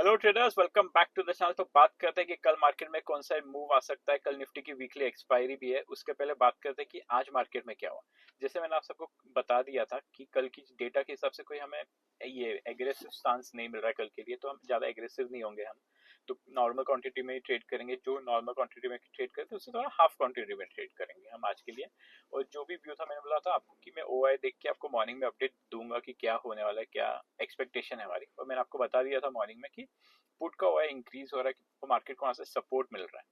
Hello traders, welcome back to the channel. तो बात करते हैं कि कल मार्केट में कौन सा मूव आ सकता है। कल निफ्टी की वीकली एक्सपायरी भी है, उसके पहले बात करते हैं कि आज मार्केट में क्या हुआ। जैसे मैंने आप सबको बता दिया था कि कल की डेटा के हिसाब से कोई हमें ये एग्रेसिव स्टांस नहीं मिल रहा है कल के लिए, तो हम ज्यादा एग्रेसिव नहीं होंगे। हम तो नॉर्मल क्वांटिटी में ही ट्रेड करेंगे। जो नॉर्मल क्वांटिटी में ट्रेड करते हैं उससे थोड़ा हाफ क्वांटिटी में ट्रेड करेंगे हम आज के लिए। और जो भी व्यू था, मैंने बोला था आपको कि मैं ओआई देख के आपको मॉर्निंग में अपडेट दूंगा कि क्या होने वाला है, क्या एक्सपेक्टेशन है हमारी। और मैंने आपको बता दिया था मॉर्निंग में कि पुट का ओआई इंक्रीज हो रहा है, तो मार्केट को वहां से सपोर्ट मिल रहा है।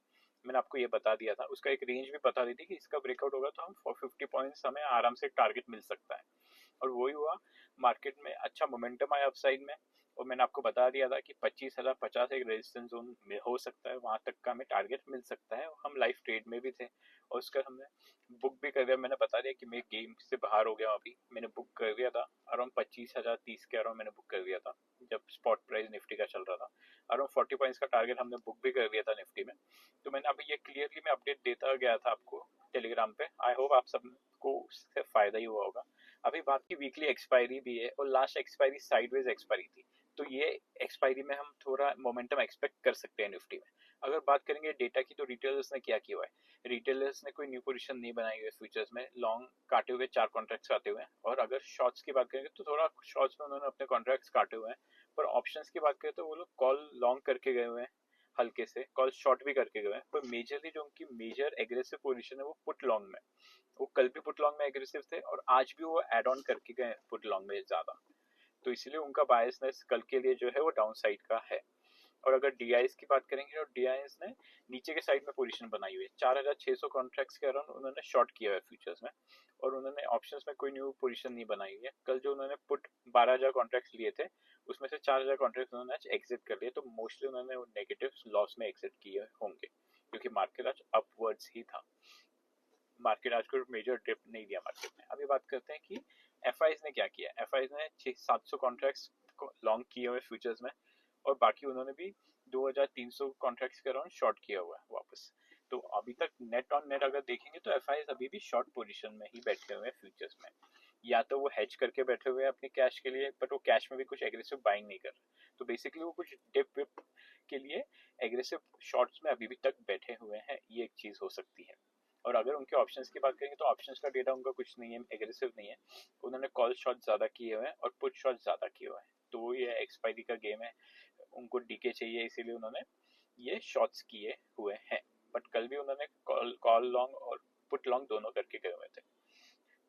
मैंने आपको ये बता दिया था, उसका एक रेंज भी बता दी थी कि इसका ब्रेकआउट होगा तो हम 450 पॉइंट्स हमें आराम से टारगेट मिल सकता है। और वही हुआ, मार्केट में अच्छा मोमेंटम आया अपसाइड में। और मैंने आपको बता दिया था कि 25,050 एक रेजिस्टेंस जोन में हो सकता है, वहां तक का हमें टारगेट मिल सकता है। हम लाइव ट्रेड में भी थे और उसका हमने बुक भी कर दिया। मैंने बता दिया कि मैं गेम से बाहर हो गया हूं, अभी मैंने बुक कर दिया था अराउंड 25,030 के अराउंड मैंने बुक कर दिया था जब स्पॉट प्राइस निफ्टी का चल रहा था। अराउंड 40 पॉइंट्स का टारगेट हमने बुक भी कर दिया था निफ्टी में। तो मैंने अभी ये क्लियरली मैं अपडेट देता गया था आपको टेलीग्राम पे। आई होप आप सबको उससे फायदा ही हुआ होगा। अभी बात की वीकली एक्सपायरी भी है और लास्ट एक्सपायरी साइडवेज एक्सपायरी थी, तो ये एक्सपायरी में हम थोड़ा मोमेंटम एक्सपेक्ट कर सकते हैं निफ्टी में। अगर बात करेंगे डेटा की, तो रिटेलर्स ने क्या किया हुआ है। रिटेलर्स ने कोई न्यू पोजीशन नहीं बनाई हुई है फ्यूचर्स में, लॉन्ग काटे हुए 4 कॉन्ट्रैक्ट्स आते हुए हैं। और अगर शॉर्ट्स की बात करेंगे तो थोड़ा शॉर्ट्स में उन्होंने अपने कॉन्ट्रैक्ट्स काटे हुए हैं। पर ऑप्शंस की बात करें तो वो लोग कॉल लॉन्ग करके गए हुए हैं, हल्के से कॉल शॉर्ट भी करके गए हैं। पर मेजरली जो उनकी मेजर एग्रेसिव पोजीशन है वो पुट लॉन्ग में। वो कल भी पुट लॉन्ग में एग्रेसिव थे और आज भी वो एड ऑन करके गए पुट लॉन्ग में ज्यादा। तो इसलिए उनका बायसनेस कल के लिए जो है वो डाउन साइड का है। और अगर डीआईएस की बात करेंगे तो डीआईएस ने नीचे के साइड में पोजीशन बनाई हुई है। 4,600 कॉन्ट्रैक्ट्स के अराउंड उन्होंने शॉर्ट किया है फ्यूचर्स में। और उन्होंने ऑप्शंस में कोई न्यू पोजीशन नहीं बनाई हुई है। कल जो उन्होंने पुट 12,000 कॉन्ट्रैक्ट्स लिए थे उसमें से 4,000 कॉन्ट्रैक्ट्स उन्होंने आज एग्जिट कर लिए। तो मोस्टली उन्होंने नेगेटिव लॉस में एग्जिट किए होंगे क्योंकि मार्केट आज अपवर्ड्स ही था। मार्केट आज को मेजर डिप नहीं दिया मार्केट ने। अभी बात करते हैं कि एफआईज ने क्या किया। एफआईज ने 700 कॉन्ट्रैक्ट्स लॉन्ग किए हुए फ्यूचर्स में और बाकी उन्होंने भी 2,300 कॉन्ट्रैक्ट्स के अराउंड शॉर्ट किया हुआ है वापस। तो अभी तक नेट ऑन नेट अगर देखेंगे तो एफआईज अभी भी शॉर्ट पोजीशन में ही बैठे हुए हैं फ्यूचर्स में। या तो वो हेज करके बैठे हुए हैं अपने कैश के लिए, बट वो कैश में भी कुछ एग्रेसिव बाइंग नहीं कर रहे। तो बेसिकली वो कुछ डिप विप के लिए एग्रेसिव शॉर्ट्स में अभी भी तक बैठे हुए हैं, ये एक चीज हो सकती है। और अगर उनके ऑप्शंस की बात करेंगे तो ऑप्शंस का डेटा उनका कुछ नहीं है, एग्रेसिव नहीं है। उन्होंने कॉल शॉट ज्यादा किए हुए हैं और पुट शॉट ज्यादा किए हुए हैं। तो ये एक्सपायरी का गेम है, उनको डीके चाहिए, इसीलिए उन्होंने ये शॉट्स किए हुए हैं। बट कल भी उन्होंने कॉल लॉन्ग और पुट लॉन्ग दोनों करके गए हुए थे।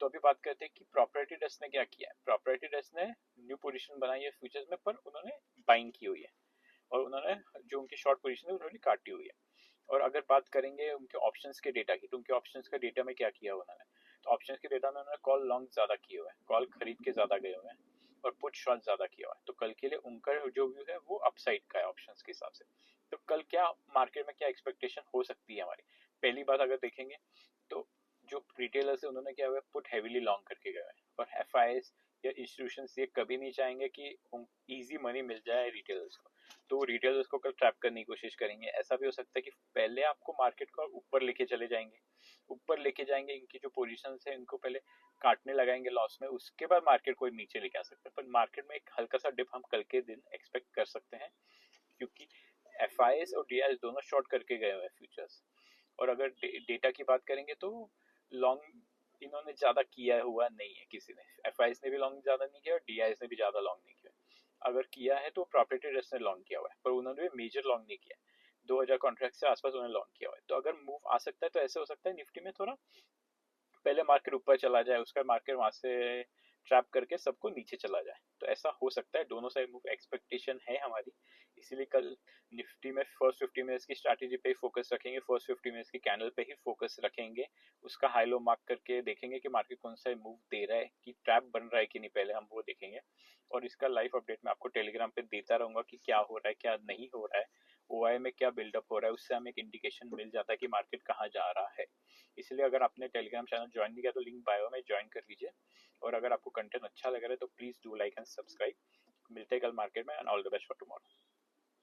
तो अभी बात करते हैं कि प्रॉपर्टी डेस्क ने क्या किया है। प्रॉपर्टी डेस्क ने न्यू पोजीशन बनाई है फ्यूचर्स में, पर उन्होंने बाइंग की हुई है और उन्होंने जो उनकी शॉर्ट पोजीशन है उन्होंने काटी हुई है। और अगर बात करेंगे उनके ऑप्शंस के डेटा की, तो उनके ऑप्शंस का डेटा में क्या किया उन्होंने। तो ऑप्शंस के डेटा में उन्होंने कॉल लॉन्ग ज्यादा किए हुए हैं, कॉल खरीद के ज्यादा गए हुए हैं और पुट शॉर्ट ज्यादा किया हुआ है। तो कल के लिए उनका जो व्यू है वो अपसाइड का है ऑप्शंस के हिसाब से। तो कल क्या मार्केट में क्या एक्सपेक्टेशन हो सकती है हमारी। पहली बात अगर देखेंगे तो जो रिटेलर्स है उन्होंने क्या हुआ है, पुट हैवीली लॉन्ग करके गए हैं। और एफआईएस या इंस्टीट्यूशंस ये कभी नहीं चाहेंगे कि इजी मनी मिल जाए रिटेलर्स को, तो रिटेलर्स को कल ट्रैप करने की कोशिश करेंगे। ऐसा भी हो सकता है कि पहले आपको मार्केट को ऊपर लेके चले जाएंगे, ऊपर लेके जाएंगे, इनकी जो पोजीशन है इनको पहले काटने लगाएंगे लॉस में, उसके बाद मार्केट को नीचे लेके आ सकते हैं। पर मार्केट में एक हल्का सा डिप हम कल के दिन एक्सपेक्ट कर सकते हैं क्योंकि एफआईएस और डीआईएस दोनों शॉर्ट करके गए हुए हैं फ्यूचर्स। और अगर डेटा की बात करेंगे तो लॉन्ग इन्होंने ज्यादा किया हुआ नहीं है किसी ने। एफआईएस ने भी लॉन्ग ज्यादा नहीं किया और डीआईएस ने भी ज्यादा लॉन्ग नहीं किया। अगर किया है तो प्रॉपर्टी रिस्क ने लॉन्ग किया हुआ है, पर उन्होंने भी मेजर लॉन्ग नहीं किया। 2,000 कॉन्ट्रैक्ट से आसपास उन्होंने लॉन्ग किया हुआ है। तो अगर मूव आ सकता है तो ऐसे हो सकता है निफ्टी में थोड़ा पहले मार्केट ऊपर चला जाए, उसका मार्केट वहां से ट्रैप करके सबको नीचे चला जाए। तो ऐसा हो सकता है, दोनों साइड मूव एक्सपेक्टेशन है हमारी। इसीलिए कल निफ्टी में फर्स्ट 50 मिनट्स की स्ट्रैटेजी पे ही फोकस रखेंगे, फर्स्ट 50 मिनट्स की कैंडल पे ही फोकस रखेंगे। उसका हाई लो मार्क करके देखेंगे कि मार्केट कौन सा मूव दे रहा है, कि ट्रैप बन रहा है कि नहीं, पहले हम वो देखेंगे। और इसका लाइव अपडेट मैं आपको टेलीग्राम पे देता रहूंगा कि क्या हो रहा है क्या नहीं हो रहा है, ओआई में क्या बिल्डअप हो रहा है। उससे हमें एक इंडिकेशन मिल जाता है कि मार्केट कहाँ जा रहा है। इसलिए अगर आपने टेलीग्राम चैनल ज्वाइन नहीं किया तो लिंक बायो में ज्वाइन कर लीजिए। और अगर आपको कंटेंट अच्छा लग रहा है तो please do like and subscribe. मिलते हैं कल मार्केट में, and all the best for tomorrow.